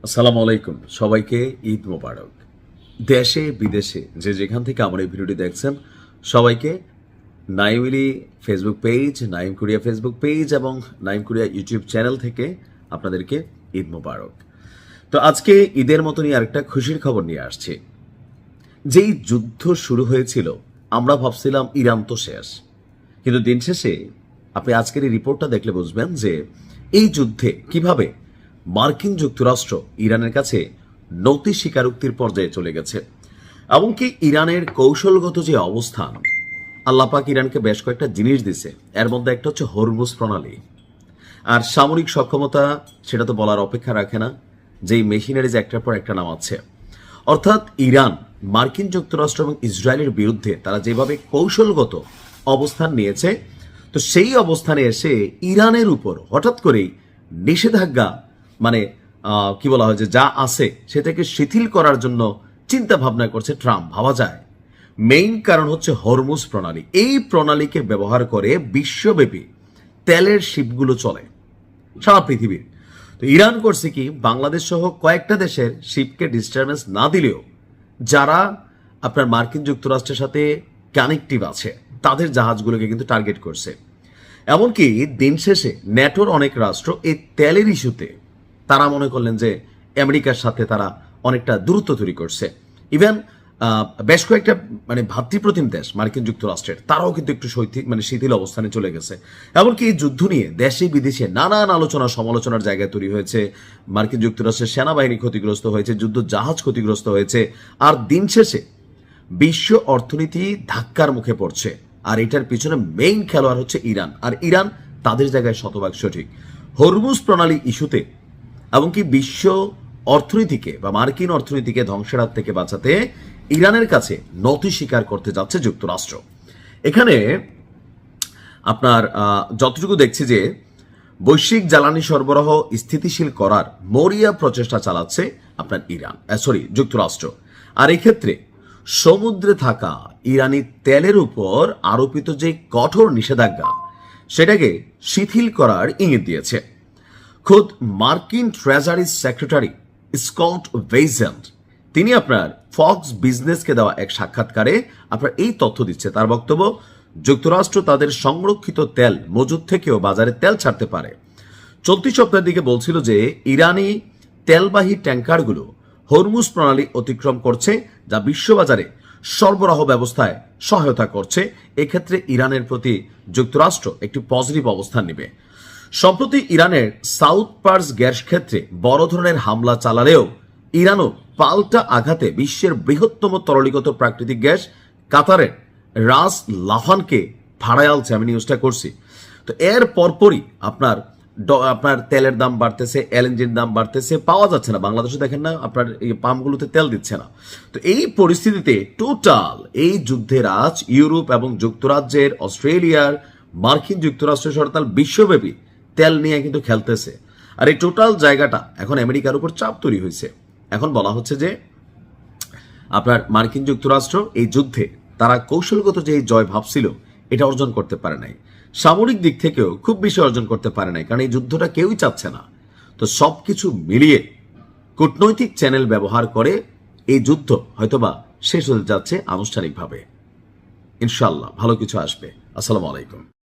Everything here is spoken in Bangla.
আসসালামু আলাইকুম, সবাইকে ঈদ মোবারক। দেশে বিদেশে যে যেখান থেকে আমার এই ভিডিওটি দেখছেন সবাইকে নাইমলি Facebook page, Naim Korea Facebook page এবং নাইম কোরিয়া ইউটিউব চ্যানেল থেকে আপনাদেরকে ঈদ মোবারক। তো আজকে ঈদের মতনই আরেকটা খুশির খবর নিয়ে আসছি। যেই যুদ্ধ শুরু হয়েছিল আমরা ভাবছিলাম ইরান তো শেষ, কিন্তু দিন শেষে আপনি আজকের এই রিপোর্টটা দেখলে বুঝবেন যে এই যুদ্ধে কিভাবে মার্কিন যুক্তরাষ্ট্র ইরানের কাছে নতি স্বীকারোক্তির পর্যায়ে চলে গেছে। এমনকি ইরানের কৌশলগত যে অবস্থান, আল্লাপাক ইরানকে বেশ কয়েকটা জিনিস দিছে, এর মধ্যে একটা হচ্ছে হরমুজ প্রণালী। আর সামরিক সক্ষমতা সেটা তো বলার অপেক্ষা রাখে না, যেই মেশিনারিজ একটার পর একটা নামাচ্ছে। অর্থাৎ ইরান মার্কিন যুক্তরাষ্ট্র এবং ইসরায়েলের বিরুদ্ধে তারা যেভাবে কৌশলগত অবস্থান নিয়েছে, তো সেই অবস্থানে এসে ইরানের উপর হঠাৎ করেই নিষেধাজ্ঞা মানে কি বলা হয় যে যা আছে সেটাকে শিথিল করার জন্য চিন্তা ভাবনা করছে ট্রাম্প। ভাবা যায় মেইন কারণ হচ্ছে হরমুজ প্রণালী। এই প্রণালীকে ব্যবহার করে বিশ্বব্যাপী তেলের শিপগুলো চলে সারা পৃথিবীর। তো ইরান করছে কি, বাংলাদেশ সহ কয়েকটা দেশের শিপকে ডিস্টারবেন্স না দিলেও যারা আপনার মার্কিন যুক্তরাষ্ট্রের সাথে কানেক্টিভ আছে তাদের জাহাজগুলোকে কিন্তু টার্গেট করছে। এমনকি দিন শেষে ন্যাটোর অনেক রাষ্ট্র এই তেলের ইস্যুতে তারা মনে করলেন যে আমেরিকার সাথে তারা অনেকটা দূরত্ব তৈরি করছে। ইভেন বেশ কয়েকটা ভাতৃপ্রতিম দেশ মার্কিন যুক্তরাষ্ট্রের তারাও কিন্তু একটু শিথিল অবস্থানে চলে গেছে। এমনকি এই যুদ্ধ নিয়ে দেশে বিদেশে নানান আলোচনা সমালোচনার জায়গায় তৈরি হয়েছে। মার্কিন যুক্তরাষ্ট্রের সেনাবাহিনী ক্ষতিগ্রস্ত হয়েছে, যুদ্ধ জাহাজ ক্ষতিগ্রস্ত হয়েছে, আর দিন শেষে বিশ্ব অর্থনীতি ধাক্কার মুখে পড়ছে। আর এটার পিছনে মেইন খেলোয়াড় হচ্ছে ইরান, আর ইরান তাদের জায়গায় শতভাগ সঠিক। হরমুজ প্রণালী ইস্যুতে এমনকি বিশ্ব অর্থনীতিকে বা মার্কিন অর্থনীতিকে ধ্বংসের হাত থেকে বাঁচাতে ইরানের কাছে নতি স্বীকার করতে যাচ্ছে যুক্তরাষ্ট্র। এখানে আপনার যতটুকু দেখছি যে বৈশ্বিক জ্বালানি সরবরাহ স্থিতিশীল করার মরিয়া প্রচেষ্টা চালাচ্ছে আপনার যুক্তরাষ্ট্র। আর এই ক্ষেত্রে সমুদ্রে থাকা ইরানি তেলের উপর আরোপিত যে কঠোর নিষেধাজ্ঞা সেটাকে শিথিল করার ইঙ্গিত দিয়েছে। খোদ মার্কিন ট্রেজারি সেক্রেটারি স্কট বেইজেন্ট তিনি আপনার ফক্স বিজনেসকে দেওয়া এক সাক্ষাৎকারে আপনার এই তথ্য দিচ্ছে। তার বক্তব্য, যুক্তরাষ্ট্র তাদের সংরক্ষিত তেল মজুদ থেকেও বাজারে তেল ছাড়তে পারে। চলতি সপ্তাহের দিকে বলছিল যে ইরানি তেলবাহী ট্যাঙ্কারগুলো হরমুজ প্রণালী অতিক্রম করছে, যা বিশ্ববাজারে সরবরাহ ব্যবস্থায় সহায়তা করছে। এক্ষেত্রে ইরানের প্রতি যুক্তরাষ্ট্র একটি পজিটিভ অবস্থান নেবে। সম্প্রতি ইরানের সাউথ পার্স গ্যাস ক্ষেত্রে বড় ধরনের হামলা চালালেও ইরানও পাল্টা আঘাতে বিশ্বের বৃহত্তম তরলীগত প্রাকৃতিক গ্যাস কাতারের রাস লাফানকে ভাড়ায় আলছে। আমি নিউজটা করছি। তো এর পরপরই আপনার তেলের দাম বাড়তেছে, এলএনজির দাম বাড়তেছে, পাওয়া যাচ্ছে না। বাংলাদেশে দেখেন না, আপনার এই পাম্পগুলোতে তেল দিচ্ছে না। তো এই পরিস্থিতিতে টোটাল এই যুদ্ধের আজ ইউরোপ এবং যুক্তরাজ্যের, অস্ট্রেলিয়ার, মার্কিন যুক্তরাষ্ট্র সরকার বিশ্বব্যাপী তেল নিয়ে কিন্তু খেলতেছে। আর এই টোটাল জায়গাটা এখন আমেরিকার উপর চাপ তৈরি হয়েছে। এখন বলা হচ্ছে যে আপনার মার্কিন যুক্তরাষ্ট্র এই যুদ্ধে তারা কৌশলগত যে জয় ভাবছিল এটা অর্জন করতে পারে নাই, সামরিক দিক থেকেও খুব বেশি অর্জন করতে পারে নাই, কারণ এই যুদ্ধটা কেউই চাচ্ছে না। তো সবকিছু মিলিয়ে কূটনৈতিক চ্যানেল ব্যবহার করে এই যুদ্ধ হয়তোবা শেষ হতে যাচ্ছে আনুষ্ঠানিকভাবে। ইনশাআল্লাহ ভালো কিছু আসবে। আসসালামু আলাইকুম।